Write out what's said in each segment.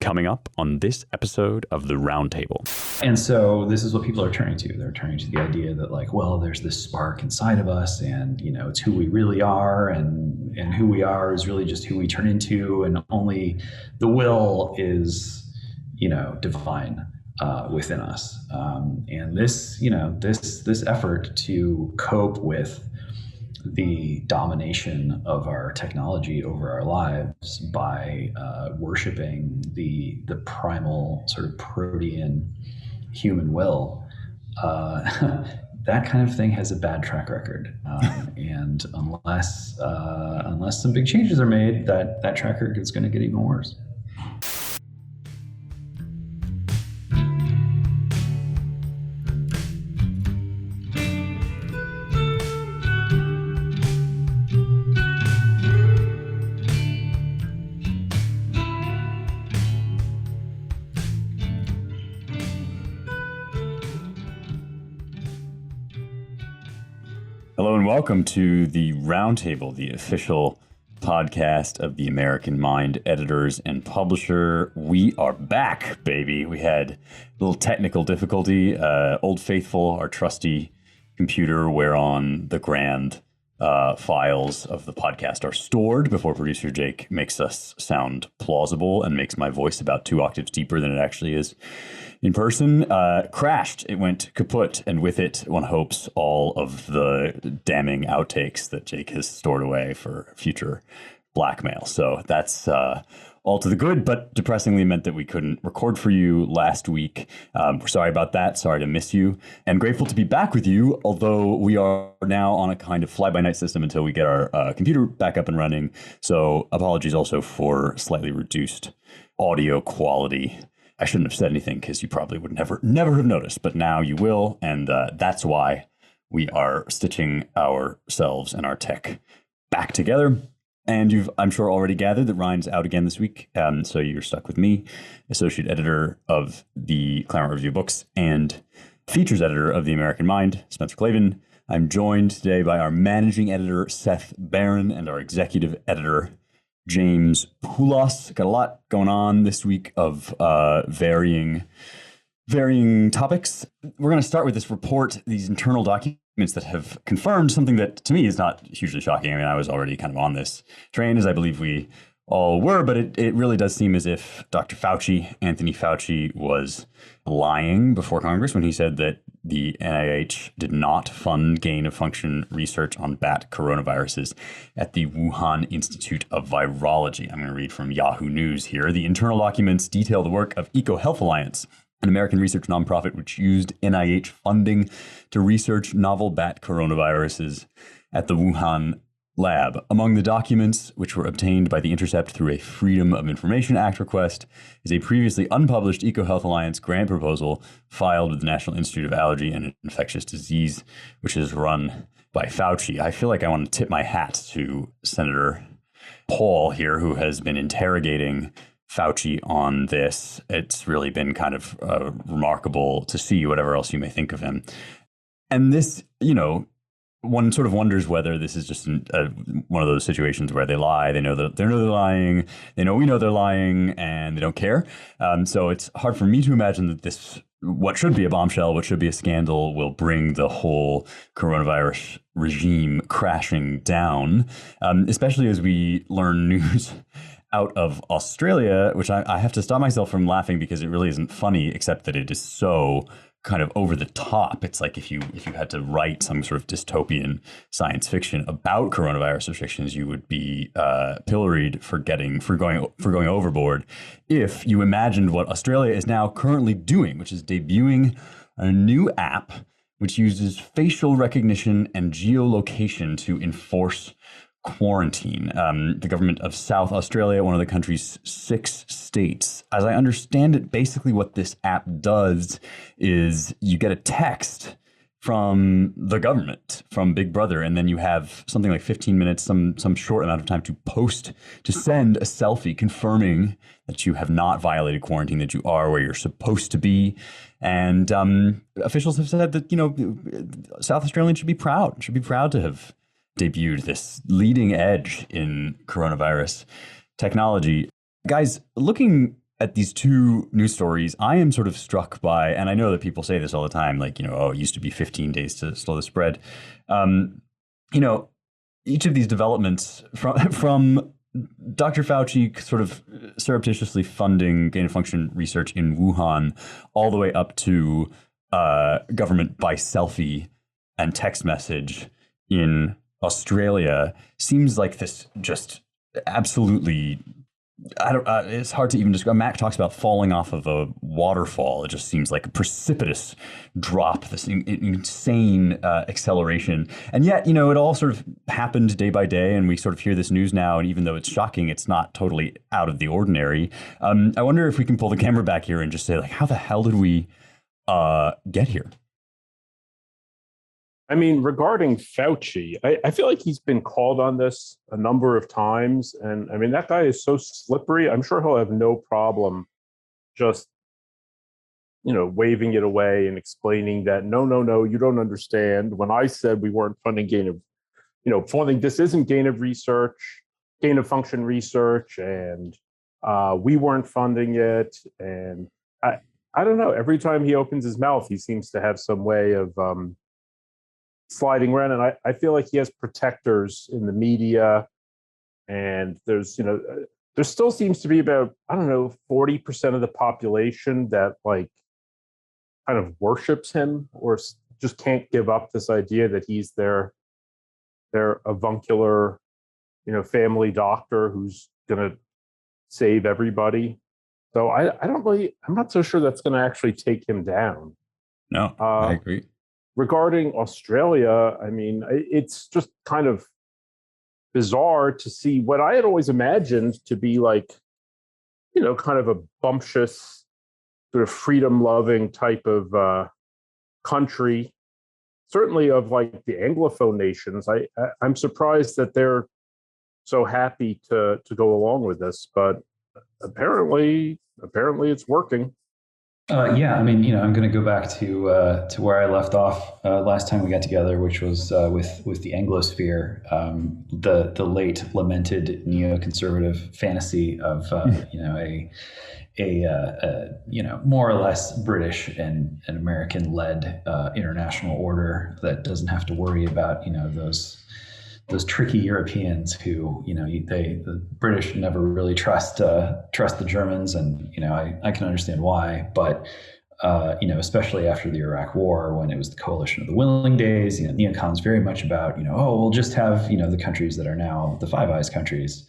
coming up on this episode of the Roundtable. And so this is what people are turning to. They're turning to the idea that, like, well, there's this spark inside of us, and it's who we really are, and who we are is really just who we turn into, and only the will is divine within us. And this effort to cope with the domination of our technology over our lives by worshiping the primal sort of protean human will, that kind of thing has a bad track record. And unless some big changes are made, that track record is going to get even worse. Hello and welcome to the Roundtable, the official podcast of the American Mind editors and publisher. We are back, baby. We had a little technical difficulty. Old Faithful, our trusty computer whereon the grand files of the podcast are stored before producer Jake makes us sound plausible and makes my voice about 2 octaves deeper than it actually is in person, crashed. It went kaput, and with it, one hopes, all of the damning outtakes that Jake has stored away for future blackmail. So that's all to the good, but depressingly meant that we couldn't record for you last week. We're sorry about that. Sorry to miss you, and grateful to be back with you, although we are now on a kind of fly-by-night system until we get our computer back up and running. So apologies also for slightly reduced audio quality. I shouldn't have said anything because you probably would never have noticed, but now you will, and that's why we are stitching ourselves and our tech back together. And you've, I'm sure, already gathered that Ryan's out again this week, so you're stuck with me, associate editor of the Claremont Review Books and features editor of the American Mind, Spencer Clavin. I'm joined today by our managing editor, Seth Barron, and our executive editor, James Poulos. Got a lot going on this week of varying topics. We're going to start with this report, these internal documents that have confirmed something that to me is not hugely shocking. I mean, I was already kind of on this train, as I believe we all were, but it really does seem as if Dr. Fauci, Anthony Fauci, was lying before Congress when he said that the NIH did not fund gain-of-function research on bat coronaviruses at the Wuhan Institute of Virology. I'm going to read from Yahoo News here. The internal documents detail the work of EcoHealth Alliance, an American research nonprofit which used NIH funding to research novel bat coronaviruses at the Wuhan lab. Among the documents, which were obtained by The Intercept through a Freedom of Information Act request, is a previously unpublished EcoHealth Alliance grant proposal filed with the National Institute of Allergy and Infectious Disease, which is run by Fauci. I feel like I want to tip my hat to Senator Paul here, who has been interrogating Fauci on this. It's really been kind of remarkable to see, whatever else you may think of him. And this, one sort of wonders whether this is just one of those situations where they lie. They know that they're lying. They know we know they're lying, and they don't care. So it's hard for me to imagine that this, what should be a bombshell, what should be a scandal, will bring the whole coronavirus regime crashing down, especially as we learn news out of Australia, which I have to stop myself from laughing because it really isn't funny, except that it is so kind of over the top. It's like if you had to write some sort of dystopian science fiction about coronavirus restrictions, you would be pilloried for going overboard. If you imagined what Australia is now currently doing, which is debuting a new app which uses facial recognition and geolocation to enforce quarantine. The government of South Australia, one of the country's 6 states. As I understand it, basically what this app does is you get a text from the government, from Big Brother, and then you have something like 15 minutes, some short amount of time to send a selfie confirming that you have not violated quarantine, that you are where you're supposed to be. And officials have said that, South Australians should be proud to have debuted this leading edge in coronavirus technology. Guys, looking at these two news stories, I am sort of struck by, and I know that people say this all the time, like, oh, it used to be 15 days to slow the spread. You know, each of these developments from Dr. Fauci sort of surreptitiously funding gain of function research in Wuhan, all the way up to government by selfie and text message in Australia, seems like this just absolutely. It's hard to even describe. Mac talks about falling off of a waterfall. It just seems like a precipitous drop, this insane acceleration. And yet, it all sort of happened day by day, and we sort of hear this news now. And even though it's shocking, it's not totally out of the ordinary. I wonder if we can pull the camera back here and just say, like, how the hell did we get here? I mean, regarding Fauci, I feel like he's been called on this a number of times. And I mean, that guy is so slippery. I'm sure he'll have no problem just, waving it away and explaining that, no, you don't understand. When I said we weren't funding funding, this isn't gain of function research, and we weren't funding it. And I don't know. Every time he opens his mouth, he seems to have some way of sliding around, and I feel like he has protectors in the media, and there's there still seems to be about 40% of the population that like kind of worships him or just can't give up this idea that he's their avuncular family doctor who's gonna save everybody. So I'm not so sure that's gonna actually take him down. No, I agree. Regarding Australia, I mean, it's just kind of bizarre to see what I had always imagined to be like, kind of a bumptious, sort of freedom-loving type of country, certainly of like the Anglophone nations. I'm surprised that they're so happy to go along with this, but apparently it's working. Yeah, I mean, I'm going to go back to where I left off last time we got together, which was with the Anglosphere, the late lamented neoconservative fantasy of a more or less British and American led international order that doesn't have to worry about those tricky Europeans who, the British never really trust the Germans, and I can understand why, but especially after the Iraq War, when it was the coalition of the willing days, neocons very much about we'll just have the countries that are now the Five Eyes countries.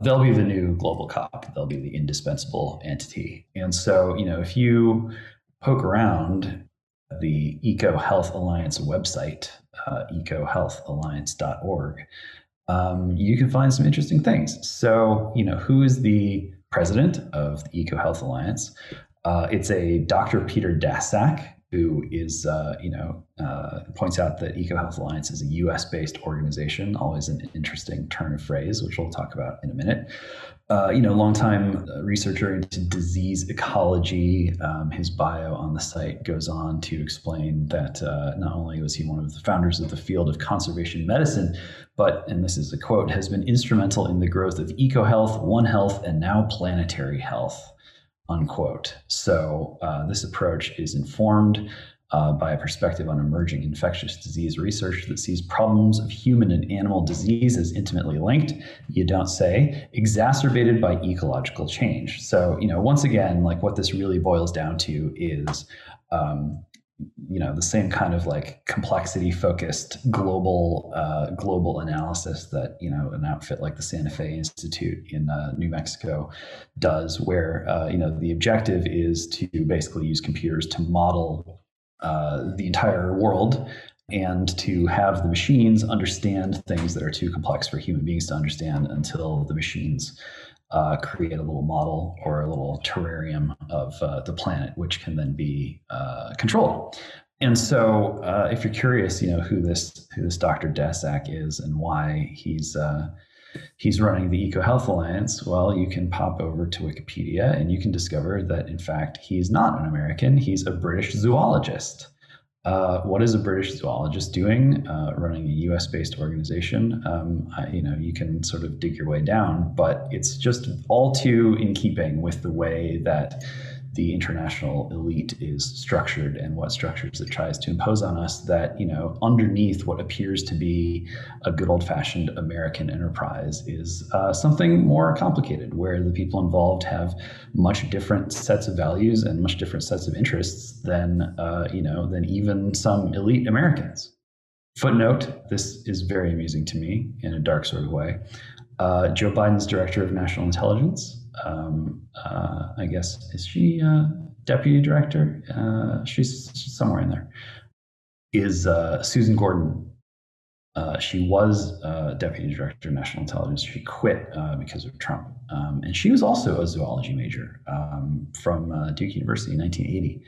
They'll be the new global cop. They'll be the indispensable entity. And so if you poke around the Eco Health Alliance website, ecohealthalliance.org, you can find some interesting things. So, who is the president of the Eco Health Alliance? It's a Dr. Peter Daszak, who is, points out that Eco Health Alliance is a U.S.-based organization, always an interesting turn of phrase, which we'll talk about in a minute. Longtime researcher into disease ecology. His bio on the site goes on to explain that not only was he one of the founders of the field of conservation medicine, but, and this is a quote, has been instrumental in the growth of eco-health, One Health, and now planetary health, unquote. So this approach is informed by a perspective on emerging infectious disease research that sees problems of human and animal disease as intimately linked, you don't say, exacerbated by ecological change. So, once again, like what this really boils down to is, the same kind of like complexity focused global analysis that, an outfit like the Santa Fe Institute in New Mexico does, where, the objective is to basically use computers to model the entire world and to have the machines understand things that are too complex for human beings to understand until the machines create a little model or a little terrarium of the planet, which can then be controlled. And so if you're curious, who this Dr. Daszak is and why he's running the Eco Health Alliance, well, you can pop over to Wikipedia and you can discover that, in fact, he's not an American. He's a British zoologist. What is a British zoologist doing? Running a U.S.-based organization. You can sort of dig your way down, but it's just all too in keeping with the way that the international elite is structured and what structures it tries to impose on us, that, underneath what appears to be a good old-fashioned American enterprise is something more complicated, where the people involved have much different sets of values and much different sets of interests than even some elite Americans. Footnote, this is very amusing to me in a dark sort of way. Joe Biden's director of national intelligence, I guess, is she deputy director? She's somewhere in there. Is Susan Gordon. She was deputy director of national intelligence. She quit because of Trump. And she was also a zoology major from Duke University in 1980.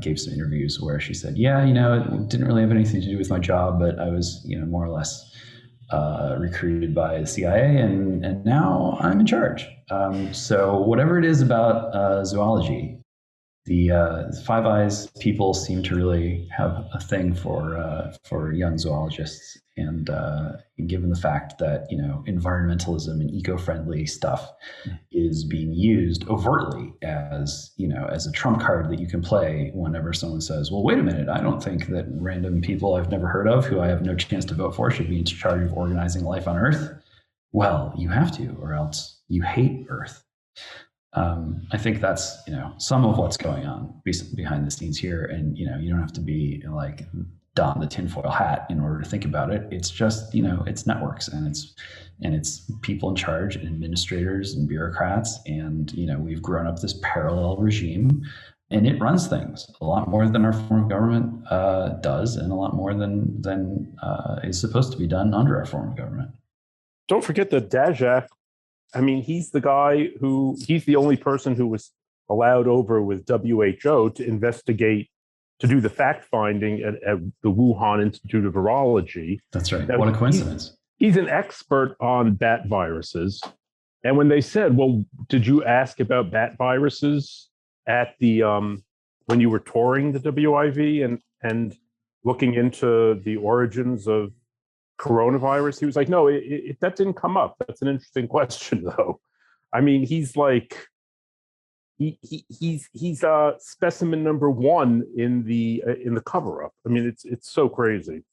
Gave some interviews where she said, it didn't really have anything to do with my job, but I was, more or less recruited by the CIA, and now I'm in charge. So whatever it is about zoology, the Five Eyes people seem to really have a thing for young zoologists, and given the fact that environmentalism and eco-friendly stuff is being used overtly as a trump card that you can play whenever someone says, well, wait a minute, I don't think that random people I've never heard of, who I have no chance to vote for, should be in charge of organizing life on Earth. Well, you have to, or else you hate Earth. I think that's some of what's going on behind the scenes here, and you don't have to be like don the tinfoil hat in order to think about it. It's just it's networks, and it's people in charge, and administrators and bureaucrats, and we've grown up this parallel regime, and it runs things a lot more than our form of government does, and a lot more than is supposed to be done under our form of government. Don't forget that Daszak, I mean, he's the only person who was allowed over with WHO to investigate, to do the fact finding at the Wuhan Institute of Virology. That's right. What a coincidence. He's an expert on bat viruses. And when they said, well, did you ask about bat viruses at the, when you were touring the WIV and looking into the origins of coronavirus? He was like, no, that didn't come up. That's an interesting question, though. I mean, he's like, he's specimen number one in the cover up. I mean, it's so crazy.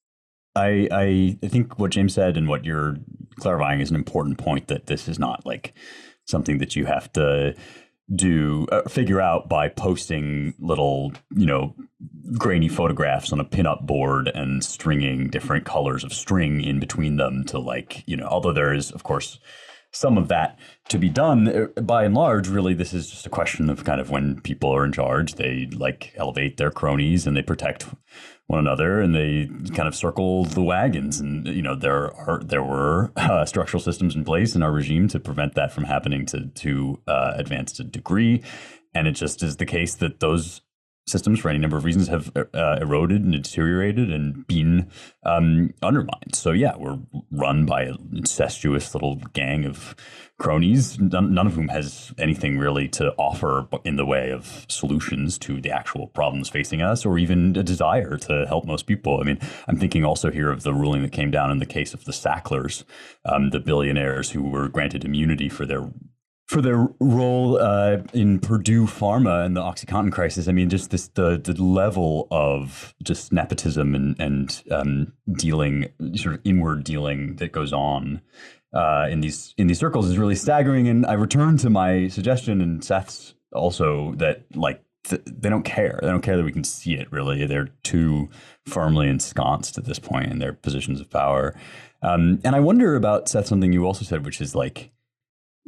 I think what James said and what you're clarifying is an important point, that this is not like something that you have to figure out by posting little, grainy photographs on a pinup board and stringing different colors of string in between them to although there is, of course, some of that to be done, by and large, really, this is just a question of kind of when people are in charge, they elevate their cronies and they protect one another, and they kind of circle the wagons. And there were structural systems in place in our regime to prevent that from happening to advanced a degree, and it just is the case that those systems, for any number of reasons, have eroded and deteriorated and been undermined. So yeah, we're run by an incestuous little gang of cronies, none of whom has anything really to offer in the way of solutions to the actual problems facing us, or even a desire to help most people. I mean, I'm thinking also here of the ruling that came down in the case of the Sacklers, the billionaires who were granted immunity for their role in Purdue Pharma and the OxyContin crisis. I mean, just the level of just nepotism and dealing, sort of inward dealing that goes on in these circles is really staggering. And I return to my suggestion, and Seth's also, that they don't care. They don't care that we can see it, really. They're too firmly ensconced at this point in their positions of power. And I wonder about, Seth, something you also said, which is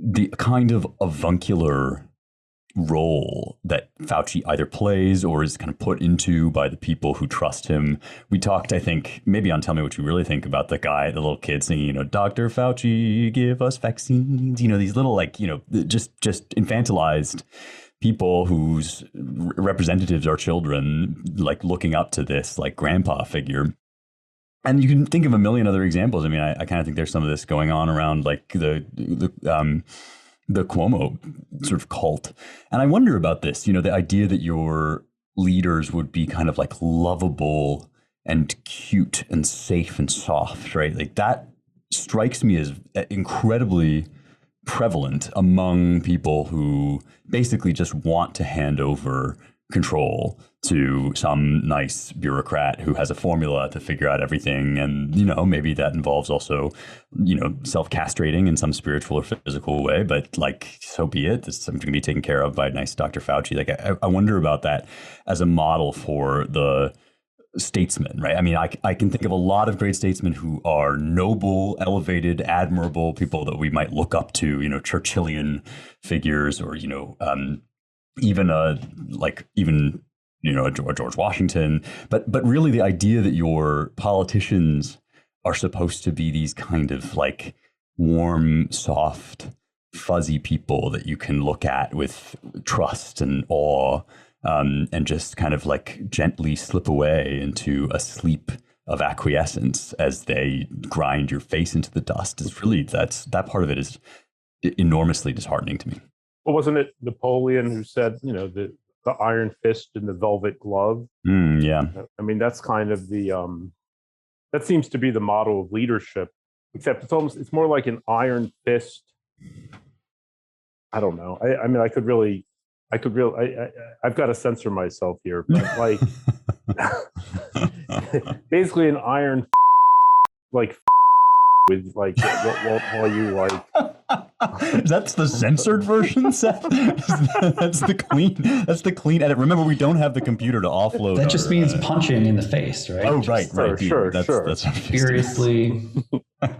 the kind of avuncular role that Fauci either plays or is kind of put into by the people who trust him. We talked, I think, maybe on Tell Me What You Really Think, about the little kid singing, Dr. Fauci, give us vaccines, these little, just infantilized people whose representatives are children, looking up to this grandpa figure. And you can think of a million other examples. I mean, I kind of think there's some of this going on around the Cuomo sort of cult. And I wonder about this, the idea that you're leaders would be kind of like lovable and cute and safe and soft, right? Like that strikes me as incredibly prevalent among people who basically just want to hand over control to some nice bureaucrat who has a formula to figure out everything. And, maybe that involves also, self-castrating in some spiritual or physical way, but like, so be it. This is something to be taken care of by a nice Dr. Fauci. Like, I wonder about that as a model for the statesmen, right? I mean, I can think of a lot of great statesmen who are noble, elevated, admirable people that we might look up to, Churchillian figures, or, even a George Washington. But really the idea that your politicians are supposed to be these kind of like warm, soft, fuzzy people that you can look at with trust and awe, and just kind of like gently slip away into a sleep of acquiescence as they grind your face into the dust, is really, that part of it is enormously disheartening to me. Well, wasn't it Napoleon who said, the iron fist and the velvet glove? Yeah. I mean, that's kind of that seems to be the model of leadership, except it's more like an iron fist. I don't know. I mean, I've got to censor myself here, but like basically an iron like with like while you like. That's the censored version, Seth. That's the clean edit. Remember, we don't have the computer to offload. That just means punching in the face, right? Oh, just, right. Sure. That's furiously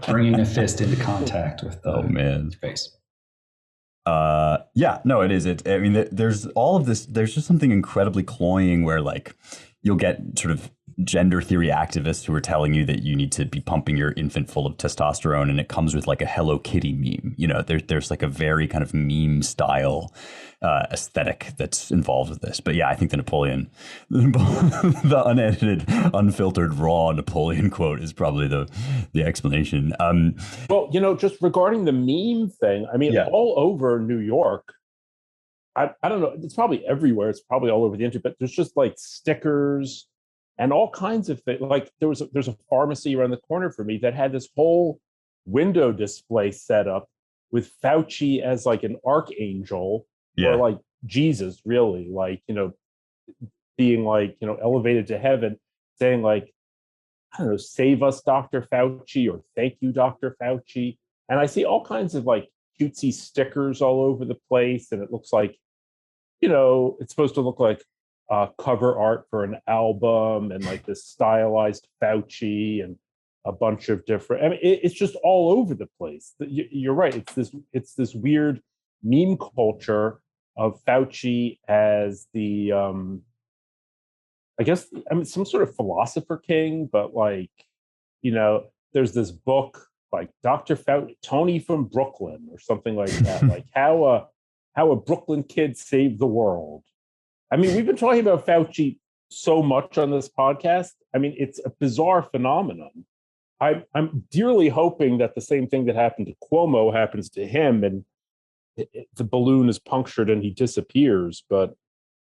bringing a fist into contact with the face. Yeah, no, it is. I mean, there's all of this. There's just something incredibly cloying where like you'll get sort of gender theory activists who are telling you that you need to be pumping your infant full of testosterone, and it comes with like a Hello Kitty meme. There's like a very kind of meme style aesthetic that's involved with this. But yeah, I think the unedited, unfiltered, raw Napoleon quote is probably the explanation. Well, just regarding the meme thing, I mean, all over New York, I don't know, it's probably everywhere. It's probably all over the internet, but there's just like stickers and all kinds of things. Like there's a pharmacy around the corner for me that had this whole window display set up with Fauci as like an archangel, or like Jesus, really, like, being like, elevated to heaven, saying like, I don't know, save us, Dr. Fauci, or thank you, Dr. Fauci. And I see all kinds of like cutesy stickers all over the place. And it looks like, it's supposed to look like cover art for an album, and like this stylized Fauci and a bunch of different, I mean, it's just all over the place. You're right. It's this weird meme culture of Fauci as the, I guess, some sort of philosopher king, but like, there's this book like Dr. Fauci, Tony from Brooklyn or something like that, like how a Brooklyn kid saved the world. I mean, we've been talking about Fauci so much on this podcast. I mean, it's a bizarre phenomenon. I'm dearly hoping that the same thing that happened to Cuomo happens to him, and the balloon is punctured and he disappears. But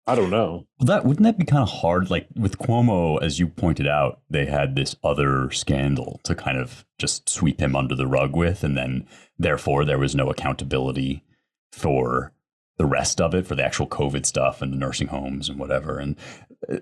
I don't know. Well, wouldn't that be kind of hard? Like with Cuomo, as you pointed out, they had this other scandal to kind of just sweep him under the rug with, and then therefore there was no accountability for the rest of it, for the actual COVID stuff and the nursing homes and whatever. And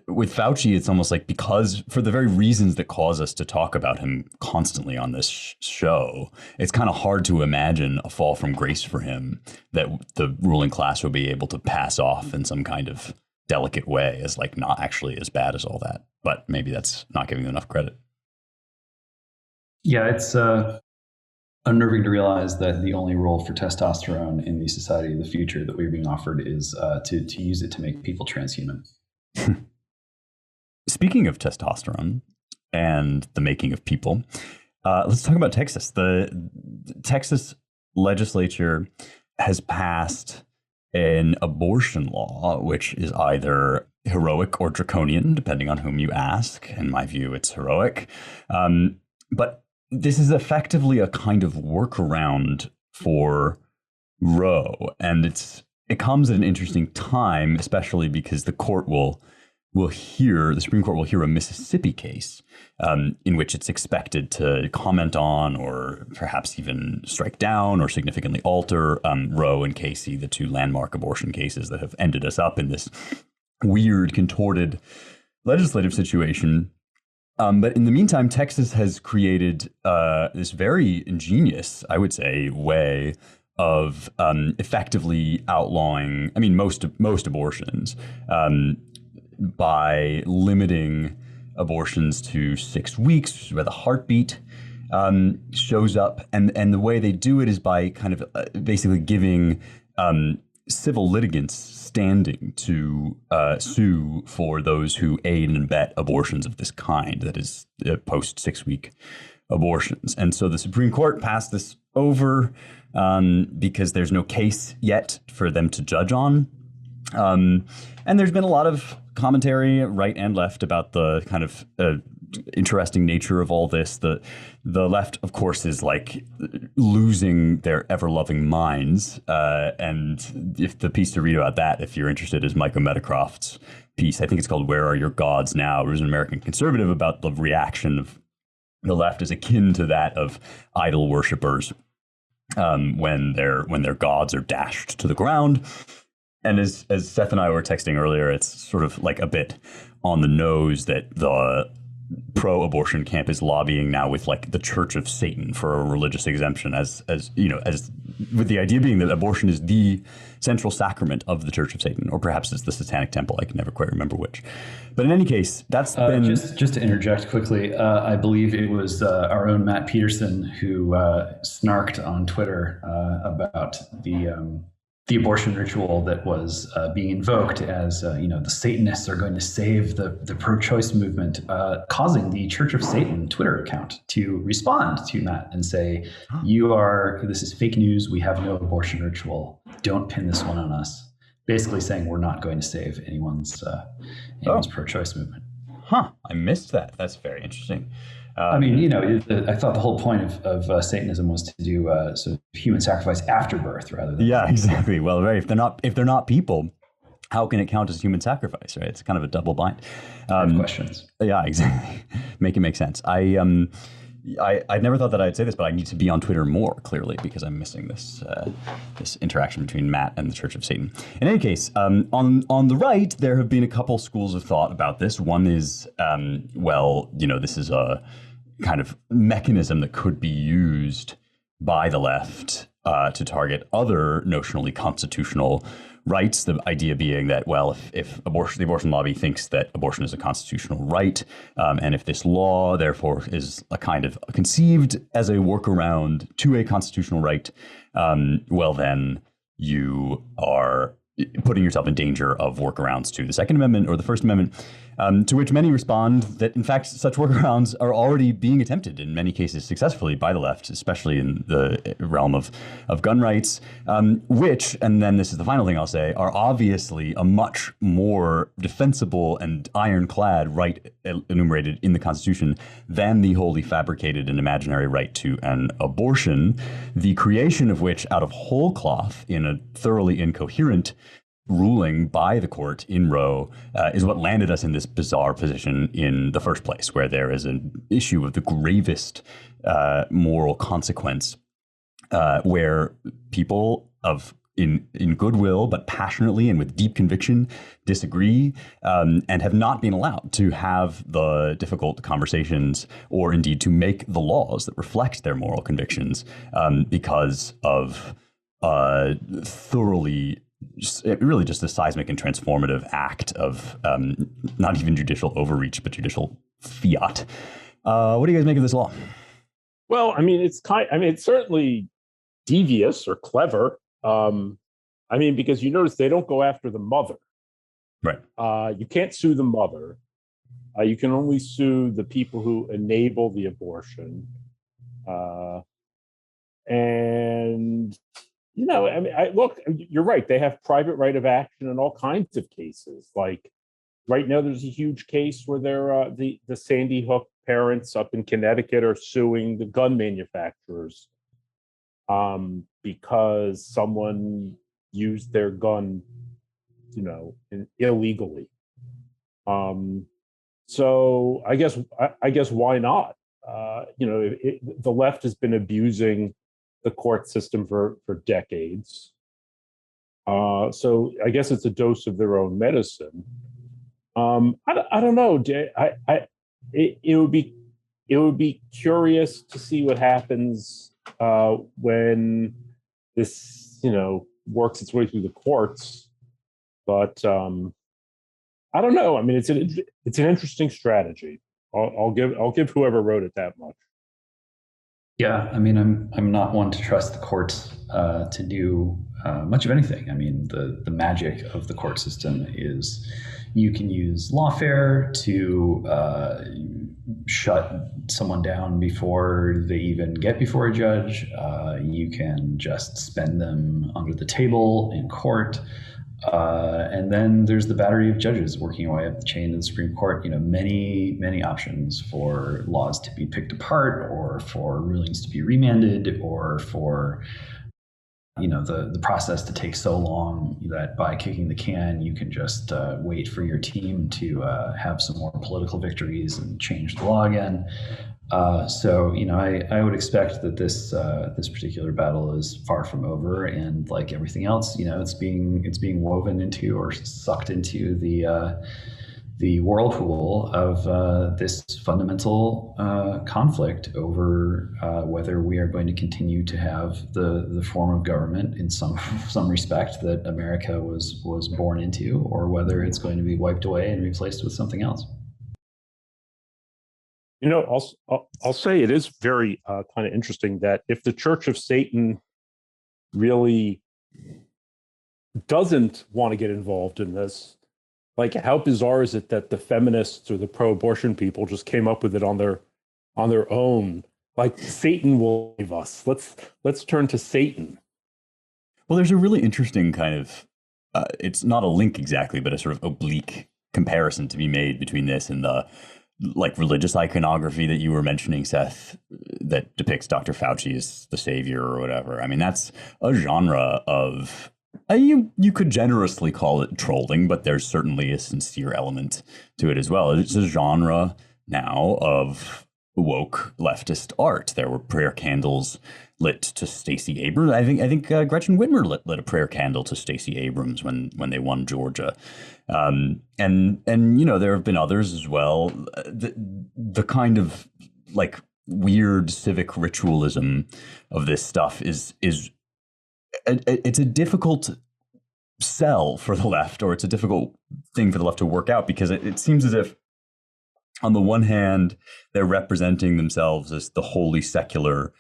with Fauci, it's almost like, because for the very reasons that cause us to talk about him constantly on this show, it's kind of hard to imagine a fall from grace for him that the ruling class will be able to pass off in some kind of delicate way as like not actually as bad as all that. But maybe that's not giving him enough credit. Yeah, it's unnerving to realize that the only role for testosterone in the society of the future that we're being offered is to use it to make people transhuman. Speaking of testosterone and the making of people, let's talk about Texas. The Texas legislature has passed an abortion law, which is either heroic or draconian, depending on whom you ask. In my view, it's heroic. But this is effectively a kind of workaround for Roe. And it comes at an interesting time, especially because the court will the Supreme Court will hear a Mississippi case in which it's expected to comment on or perhaps even strike down or significantly alter Roe and Casey, the two landmark abortion cases that have ended us up in this weird, contorted legislative situation. But in the meantime, Texas has created this very ingenious, I would say, way of effectively outlawing, most abortions by limiting abortions to 6 weeks, where the heartbeat shows up. And the way they do it is by kind of basically giving civil litigants standing to sue for those who aid and abet abortions of this kind, that is, post 6 week abortions. And so the Supreme Court passed this over because there's no case yet for them to judge on. And there's been a lot of commentary, right and left, about the kind of interesting nature of all this. The left, of course, is like losing their ever-loving minds. And if the piece to read about that, if you're interested, is Michael Metacroft's piece. I think it's called "Where Are Your Gods Now?" It was an American conservative about the reaction of the left is akin to that of idol worshippers when their gods are dashed to the ground. And as Seth and I were texting earlier, it's sort of like a bit on the nose that the pro-abortion camp is lobbying now with like the Church of Satan for a religious exemption, as with the idea being that abortion is the central sacrament of the Church of Satan, or perhaps it's the Satanic Temple. I can never quite remember which. But in any case, that's been just to interject quickly. I believe it was our own Matt Peterson who snarked on Twitter about the abortion ritual that was being invoked as, the Satanists are going to save the pro-choice movement, causing the Church of Satan Twitter account to respond to Matt and say, this is fake news. We have no abortion ritual. Don't pin this one on us. Basically saying we're not going to save anyone's pro-choice movement. Huh. I missed that. That's very interesting. I thought the whole point of Satanism was to do sort of human sacrifice after birth rather than. Yeah, exactly. Well, right. If they're not people, how can it count as human sacrifice? Right? It's kind of a double bind. I have questions. Yeah, exactly. Make it make sense. I never thought that I'd say this, but I need to be on Twitter more, clearly, because I'm missing this interaction between Matt and the Church of Satan. In any case, on the right, there have been a couple schools of thought about this. One is, this is a kind of mechanism that could be used by the left to target other notionally constitutional rights. The idea being that, well, if the abortion lobby thinks that abortion is a constitutional right, and if this law, therefore, is a kind of conceived as a workaround to a constitutional right, well, then you are putting yourself in danger of workarounds to the Second Amendment or the First Amendment. To which many respond that, in fact, such workarounds are already being attempted in many cases successfully by the left, especially in the realm of gun rights, which, and then this is the final thing I'll say, are obviously a much more defensible and ironclad right enumerated in the Constitution than the wholly fabricated and imaginary right to an abortion, the creation of which out of whole cloth in a thoroughly incoherent ruling by the court in Roe is what landed us in this bizarre position in the first place, where there is an issue of the gravest moral consequence, where people in goodwill but passionately and with deep conviction disagree, and have not been allowed to have the difficult conversations or indeed to make the laws that reflect their moral convictions because of thoroughly really just a seismic and transformative act of not even judicial overreach, but judicial fiat. What do you guys make of this law? Well, it's certainly devious or clever. Because you notice they don't go after the mother. Right. You can't sue the mother. You can only sue the people who enable the abortion. Look, you're right. They have private right of action in all kinds of cases. Like right now, there's a huge case where the Sandy Hook parents up in Connecticut are suing the gun manufacturers because someone used their gun, illegally. So I guess why not? The left has been abusing the court system for decades. So I guess it's a dose of their own medicine. I don't know. It would be curious to see what happens when this works its way through the courts. But I don't know. I mean, it's an interesting strategy. I'll give whoever wrote it that much. Yeah, I mean, I'm not one to trust the courts to do much of anything. I mean, the magic of the court system is you can use lawfare to shut someone down before they even get before a judge. You can just spend them under the table in court. And then there's the battery of judges working away up the chain to the Supreme Court. Many options for laws to be picked apart, or for rulings to be remanded, or for the process to take so long that by kicking the can, you can just wait for your team to have some more political victories and change the law again. So I would expect that this particular battle is far from over, and like everything else, it's being woven into or sucked into the whirlpool of this fundamental conflict over whether we are going to continue to have the form of government in some respect that America was born into, or whether it's going to be wiped away and replaced with something else. I'll say it is very kind of interesting that if the Church of Satan really doesn't want to get involved in this, like, how bizarre is it that the feminists or the pro-abortion people just came up with it on their own? Like, Satan will save us. Let's turn to Satan. Well, there's a really interesting kind of it's not a link exactly, but a sort of oblique comparison to be made between this and the religious iconography that you were mentioning, Seth, that depicts Dr. Fauci as the savior or whatever. I mean, that's a genre of you could generously call it trolling, but there's certainly a sincere element to it as well. It's a genre now of woke leftist art. There were prayer candles lit to Stacey Abrams. I think Gretchen Whitmer lit a prayer candle to Stacey Abrams when they won Georgia, and there have been others as well. The kind of like weird civic ritualism of this stuff is it's a difficult sell for the left, or it's a difficult thing for the left to work out, because it seems as if on the one hand, they're representing themselves as the wholly secular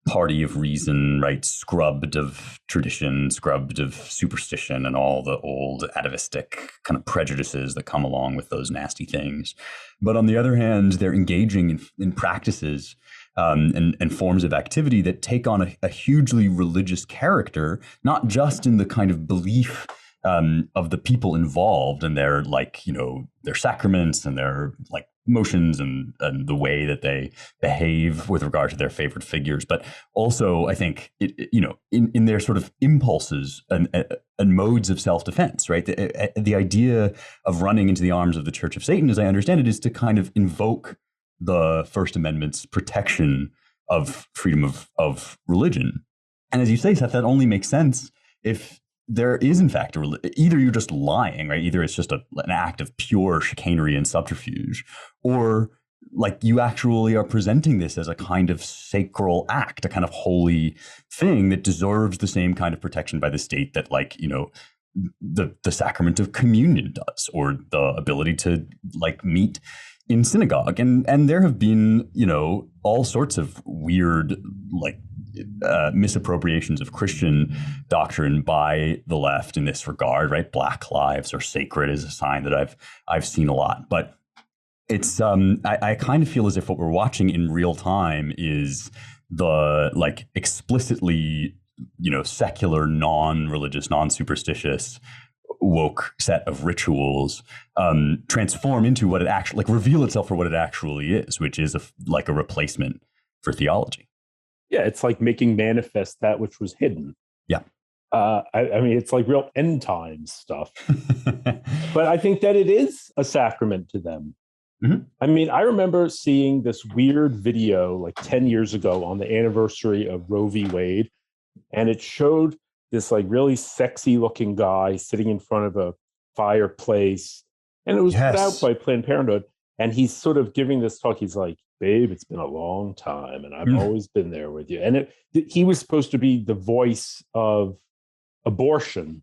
party of reason, right? Scrubbed of tradition, scrubbed of superstition, and all the old atavistic kind of prejudices that come along with those nasty things. But on the other hand, they're engaging in practices and forms of activity that take on a hugely religious character, not just in the kind of belief of the people involved and their their sacraments and their motions and the way that they behave with regard to their favorite figures, but also I think in their sort of impulses and modes of self-defense, right? The idea of running into the arms of the Church of Satan, as I understand it, is to kind of invoke the First Amendment's protection of freedom of religion. And as you say, Seth, that only makes sense if there is, in fact, either you're just lying, right? Either it's just an act of pure chicanery and subterfuge, or you actually are presenting this as a kind of sacral act, a kind of holy thing that deserves the same kind of protection by the state that, the sacrament of communion does, or the ability to meet in synagogue. And there have been, all sorts of weird, misappropriations of Christian doctrine by the left in this regard, right? Black lives are sacred is a sign that I've seen a lot. But it's I kind of feel as if what we're watching in real time is the explicitly, secular, non-religious, non-superstitious woke set of rituals transform into what it actually reveal itself for what it actually is, which is a replacement for theology. Yeah, it's like making manifest that which was hidden. Yeah. I mean, it's like real end time stuff. But I think that it is a sacrament to them. Mm-hmm. I mean, I remember seeing this weird video like 10 years ago on the anniversary of Roe v. Wade, and it showed this like really sexy looking guy sitting in front of a fireplace, and it was put out by Planned Parenthood. And he's sort of giving this talk. He's like, babe, it's been a long time, and I've always been there with you. And he was supposed to be the voice of abortion,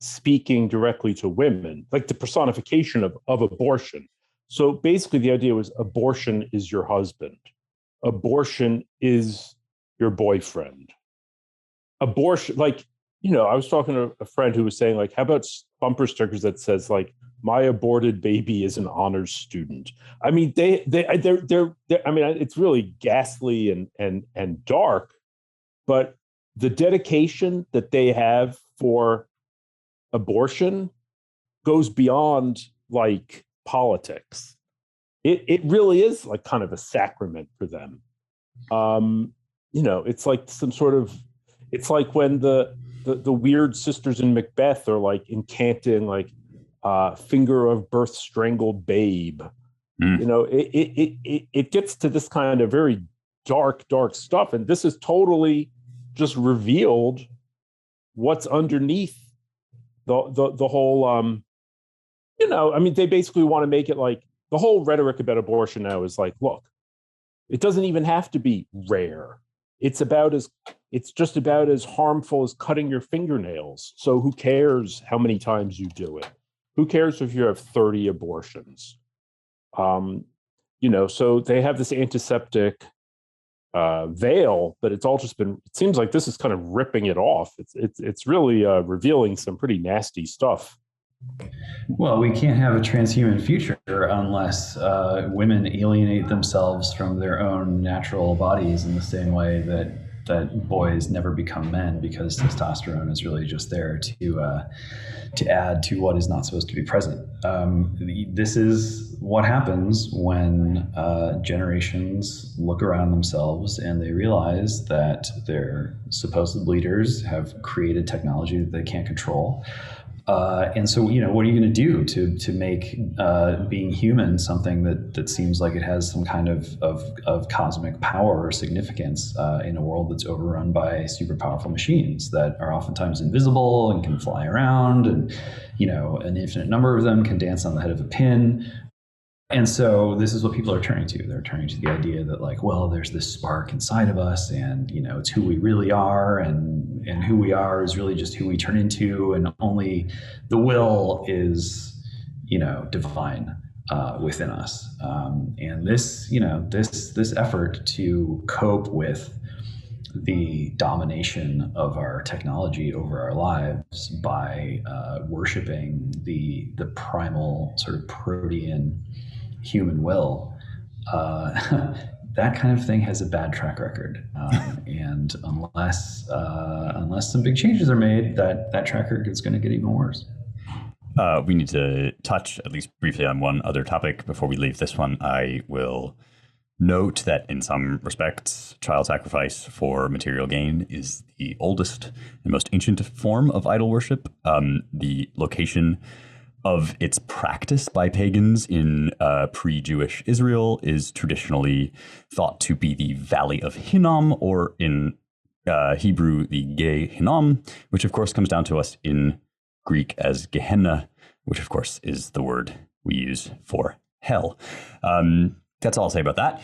speaking directly to women, like the personification of abortion. So basically, the idea was abortion is your husband, abortion is your boyfriend. Abortion, like, I was talking to a friend who was saying, like, how about bumper stickers that says, like, my aborted baby is an honors student. I mean, they're I mean, it's really ghastly and dark, but the dedication that they have for abortion goes beyond like politics. It really is like kind of a sacrament for them. It's like some sort of, it's like when the weird sisters in Macbeth are like incanting like finger of birth strangled babe. It gets to this kind of very dark stuff, and this is totally just revealed what's underneath the whole I mean, they basically want to make it like the whole rhetoric about abortion now is like, look, it doesn't even have to be rare. It's just about as harmful as cutting your fingernails. So who cares how many times you do it? Who cares if you have 30 abortions? So they have this antiseptic veil, but it's all just been, it seems like this is kind of ripping it off. It's really revealing some pretty nasty stuff. Well, we can't have a transhuman future unless women alienate themselves from their own natural bodies in the same way that boys never become men, because testosterone is really just there to add to what is not supposed to be present. This is what happens when generations look around themselves and they realize that their supposed leaders have created technology that they can't control. And so, what are you going to do to make being human something that seems like it has some kind of cosmic power or significance in a world that's overrun by super powerful machines that are oftentimes invisible and can fly around, and an infinite number of them can dance on the head of a pin. And so this is what people are turning to. They're turning to the idea that, like, well, there's this spark inside of us, and it's who we really are, and who we are is really just who we turn into, and only the will is divine within us. And this this effort to cope with the domination of our technology over our lives by worshiping the primal sort of protean human will, that kind of thing has a bad track record, and unless some big changes are made, that track record is going to get even worse. We need to touch at least briefly on one other topic before we leave this one. I will note that in some respects, child sacrifice for material gain is the oldest and most ancient form of idol worship. The location of its practice by pagans in pre-Jewish Israel is traditionally thought to be the Valley of Hinnom, or in Hebrew, the Ge Hinnom, which of course comes down to us in Greek as Gehenna, which of course is the word we use for hell. That's all I'll say about that.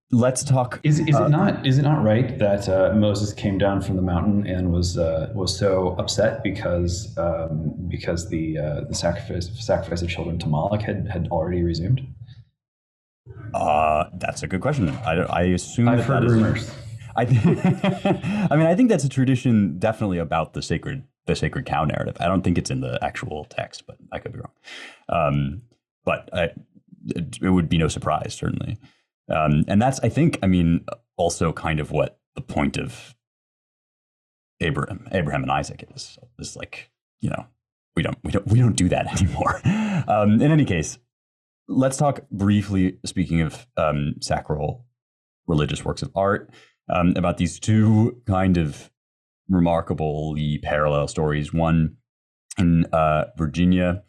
Let's talk. Is it not right that Moses came down from the mountain and was so upset because the sacrifice of children to Moloch had already resumed? That's a good question. I assume I've heard rumors. I mean, I think that's a tradition definitely about the sacred cow narrative. I don't think it's in the actual text, but I could be wrong. But it would be no surprise, certainly. And that's, I think, also kind of what the point of Abraham and Isaac is like, we don't do that anymore. In any case, let's talk briefly, speaking of sacral religious works of art, about these two kind of remarkably parallel stories. One in Virginia,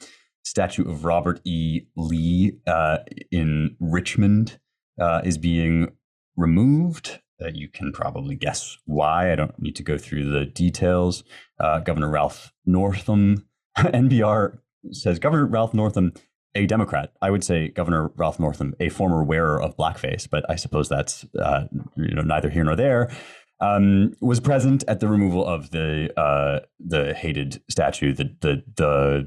statue of Robert E. Lee in Richmond is being removed. You can probably guess why. I don't need to go through the details. Governor Ralph Northam, NPR says, Governor Ralph Northam, a Democrat. I would say Governor Ralph Northam, a former wearer of blackface, but I suppose that's neither here nor there. Was present at the removal of the hated statue. The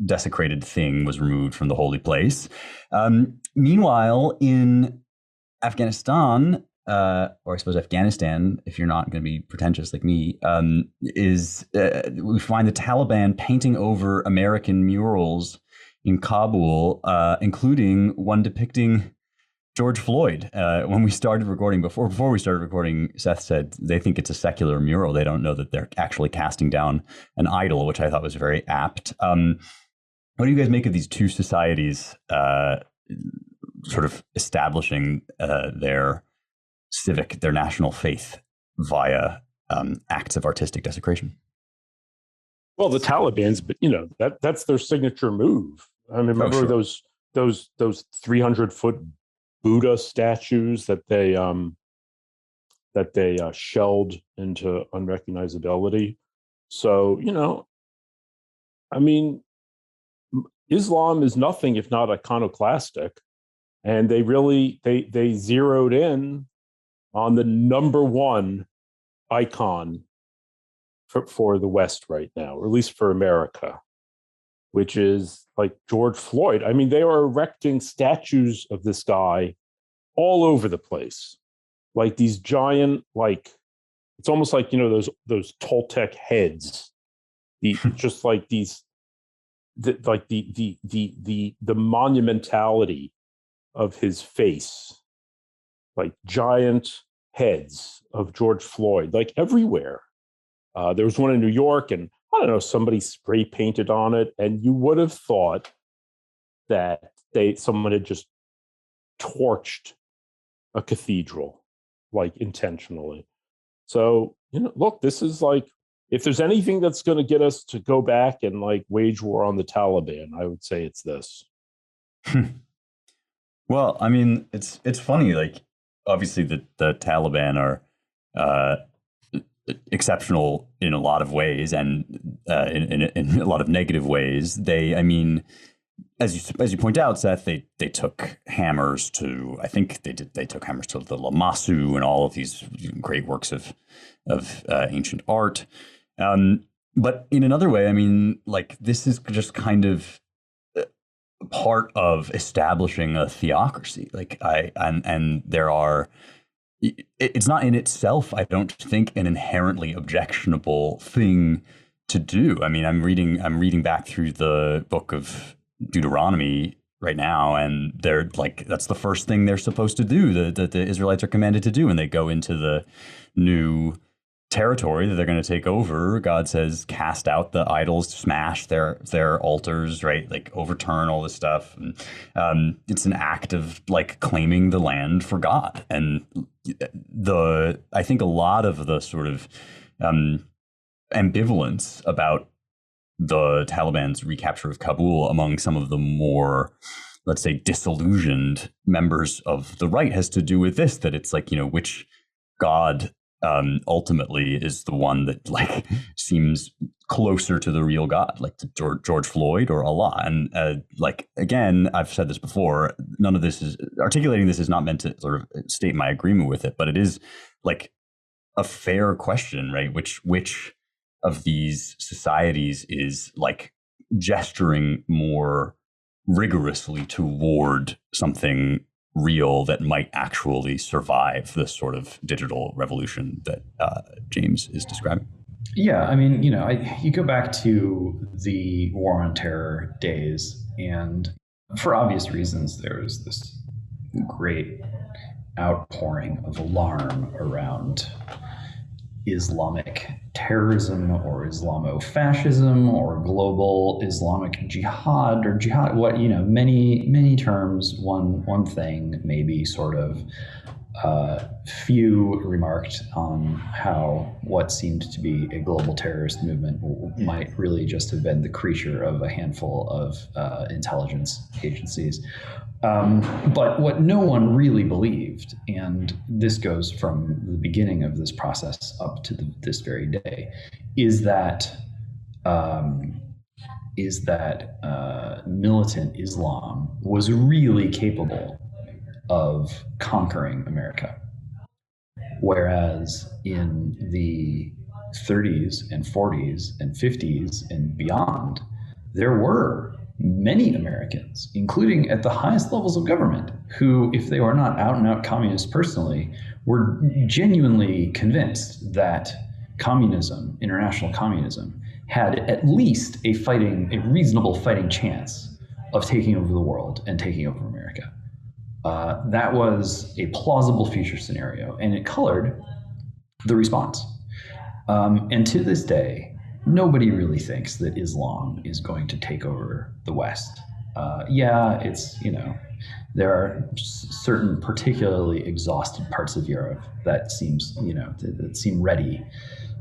desecrated thing was removed from the holy place. Meanwhile, in Afghanistan, or I suppose Afghanistan, if you're not going to be pretentious like me, we find the Taliban painting over American murals in Kabul, including one depicting George Floyd. When we started recording, before we started recording, Seth said they think it's a secular mural. They don't know that they're actually casting down an idol, which I thought was very apt. What do you guys make of these two societies sort of establishing their national faith via acts of artistic desecration? Well, the Taliban's, but that's their signature move. I mean, remember those 300-foot Buddha statues that they shelled into unrecognizability. So I mean, Islam is nothing if not iconoclastic, and they really they zeroed in on the number one icon for the West right now, or at least for America, which is like George Floyd. I mean, they are erecting statues of this guy all over the place, like these giant, like it's almost like those Toltec heads, just like these, the monumentality of his face, like giant heads of George Floyd, like everywhere. There was one in New York, and I don't know, somebody spray painted on it, and you would have thought that someone had just torched a cathedral, like intentionally. So, look, this is like, if there's anything that's going to get us to go back and like wage war on the Taliban, I would say it's this. Well, I mean, it's funny, like, obviously the Taliban are exceptional in a lot of ways, and in a lot of negative ways. I mean, as you point out, Seth, they took hammers to, I think they took hammers to the Lamassu and all of these great works of ancient art. But in another way, I mean, like, this is just kind of part of establishing a theocracy. Like, and there are. It's not in itself, I don't think, an inherently objectionable thing to do. I mean, I'm reading back through the book of Deuteronomy right now, and they're like, that's the first thing they're supposed to do, that the Israelites are commanded to do when they go into the new territory that they're going to take over. God says, cast out the idols, smash their altars, right? Like, overturn all this stuff. And, it's an act of like claiming the land for God. And I think a lot of the sort of ambivalence about the Taliban's recapture of Kabul among some of the more, let's say, disillusioned members of the right has to do with this, that it's like, which God ultimately is the one that like seems closer to the real God, like to George Floyd or Allah. And like, again, I've said this before, none of this is articulating this is not meant to sort of state my agreement with it, but it is like a fair question, right? Which of these societies is like gesturing more rigorously toward something real that might actually survive this sort of digital revolution that James is describing? Yeah, I mean, you go back to the War on Terror days, and for obvious reasons, there was this great outpouring of alarm around Islamic terrorism or Islamofascism or global Islamic jihad or jihad, many terms, one thing maybe sort of few remarked on how what seemed to be a global terrorist movement might really just have been the creature of a handful of intelligence agencies. But what no one really believed, and this goes from the beginning of this process up to this very day, is that militant Islam was really capable of conquering America. Whereas in the 30s and 40s and 50s and beyond, there were many Americans, including at the highest levels of government, who, if they were not out and out communists personally, were genuinely convinced that communism, international communism, had at least a reasonable fighting chance of taking over the world and taking over America. That was a plausible future scenario, and it colored the response. And to this day, nobody really thinks that Islam is going to take over the West. There are certain particularly exhausted parts of Europe that seem ready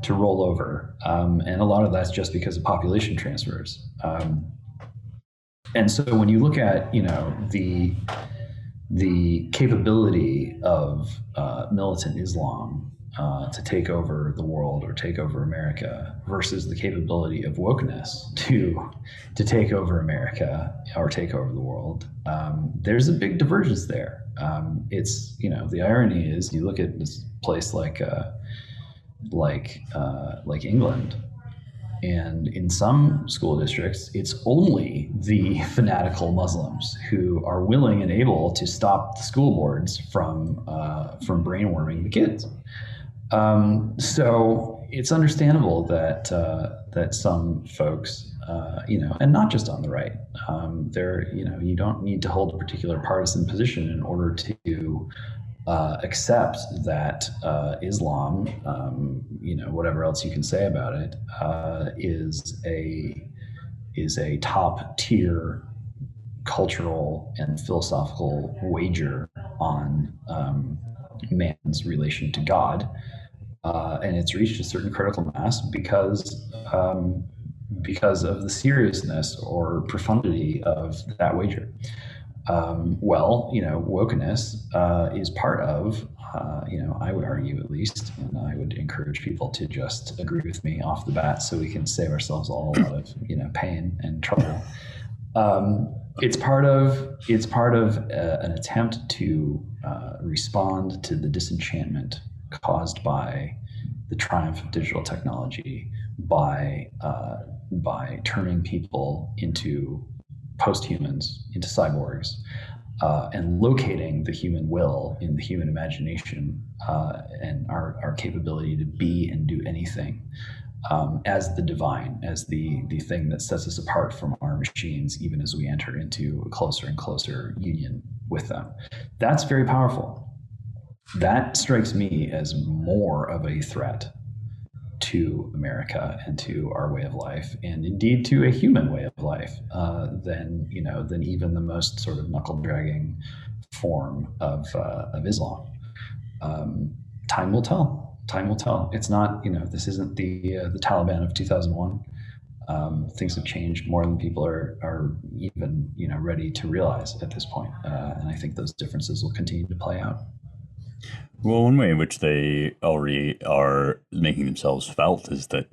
to roll over, and a lot of that's just because of population transfers. And so when you look at the capability of militant Islam to take over the world or take over America versus the capability of wokeness to take over America or take over the world, there's a big divergence there. The irony is, you look at this place like England, and in some school districts, it's only the fanatical Muslims who are willing and able to stop the school boards from brainworming the kids. So it's understandable that some folks, and not just on the right, you don't need to hold a particular partisan position in order to accept that Islam, whatever else you can say about it, is a top tier cultural and philosophical wager on man's relation to God, and it's reached a certain critical mass because of the seriousness or profundity of that wager. Wokeness is part of, I would argue at least, and I would encourage people to just agree with me off the bat so we can save ourselves all a lot of, pain and trouble. It's part of an attempt to respond to the disenchantment caused by the triumph of digital technology, by turning people into post-humans, into cyborgs, and locating the human will in the human imagination, and our capability to be and do anything as the divine, as the thing that sets us apart from our machines, even as we enter into a closer and closer union with them. That's very powerful. That strikes me as more of a threat to America and to our way of life, and indeed to a human way of life, than even the most sort of knuckle dragging form of Islam. Time will tell. Time will tell. It's not, this isn't the Taliban of 2001. Things have changed more than people are even ready to realize at this point, and I think those differences will continue to play out. Well, one way in which they already are making themselves felt is that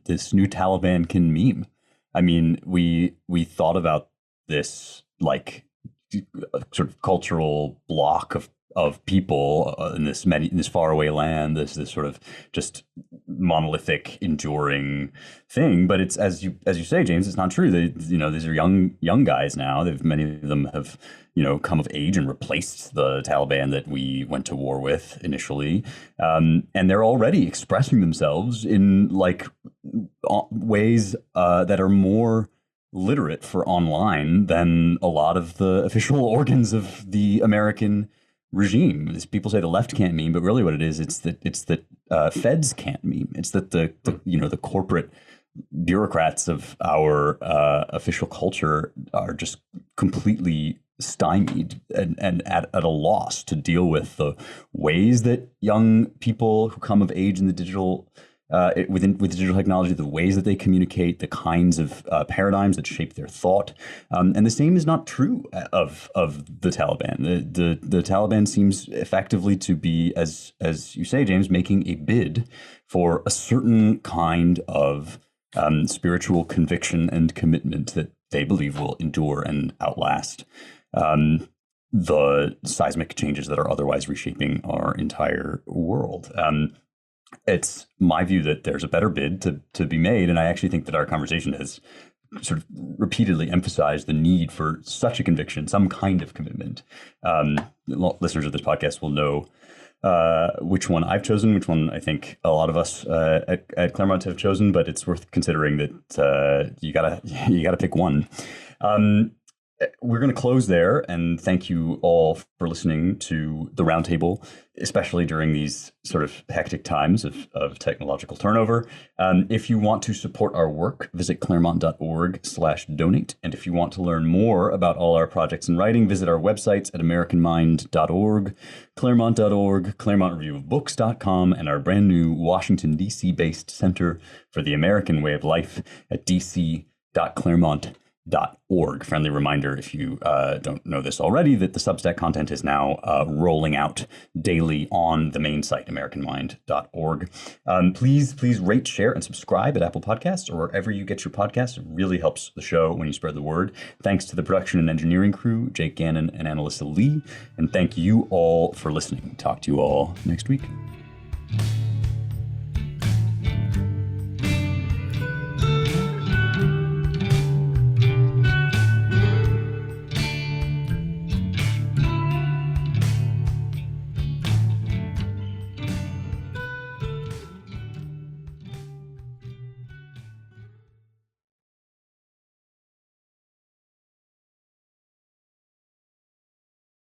this new Taliban can meme. I mean, we thought about this like sort of cultural block of people in this faraway land, this sort of just monolithic, enduring thing. But it's as you say, James, it's not true. These are young guys now. Many of them have come of age and replaced the Taliban that we went to war with initially, and they're already expressing themselves in like ways that are more literate for online than a lot of the official organs of the American regime. People say the left can't meme, but really what it is, it's that feds can't meme. It's that the corporate bureaucrats of our official culture are just completely stymied and at a loss to deal with the ways that young people who come of age in the digital with digital technology, the ways that they communicate, the kinds of paradigms that shape their thought, and the same is not true of the Taliban. The Taliban seems effectively to be, as you say, James, making a bid for a certain kind of spiritual conviction and commitment that they believe will endure and outlast the seismic changes that are otherwise reshaping our entire world. It's my view that there's a better bid to be made, and I actually think that our conversation has sort of repeatedly emphasized the need for such a conviction, some kind of commitment. Listeners of this podcast will know which one I've chosen, which one I think a lot of us at Claremont have chosen, but it's worth considering that you gotta pick one. We're going to close there, and thank you all for listening to the Roundtable, especially during these sort of hectic times of technological turnover. If you want to support our work, visit claremont.org/donate. And if you want to learn more about all our projects and writing, visit our websites at americanmind.org, claremont.org, claremontreviewofbooks.com, and our brand new Washington, D.C. based Center for the American Way of Life at dc.claremont.org. Friendly reminder, if you don't know this already, that the Substack content is now rolling out daily on the main site, americanmind.org. Please rate, share, and subscribe at Apple Podcasts or wherever you get your podcasts. It really helps the show when you spread the word. Thanks to the production and engineering crew, Jake Gannon and Annalisa Lee. And thank you all for listening. Talk to you all next week.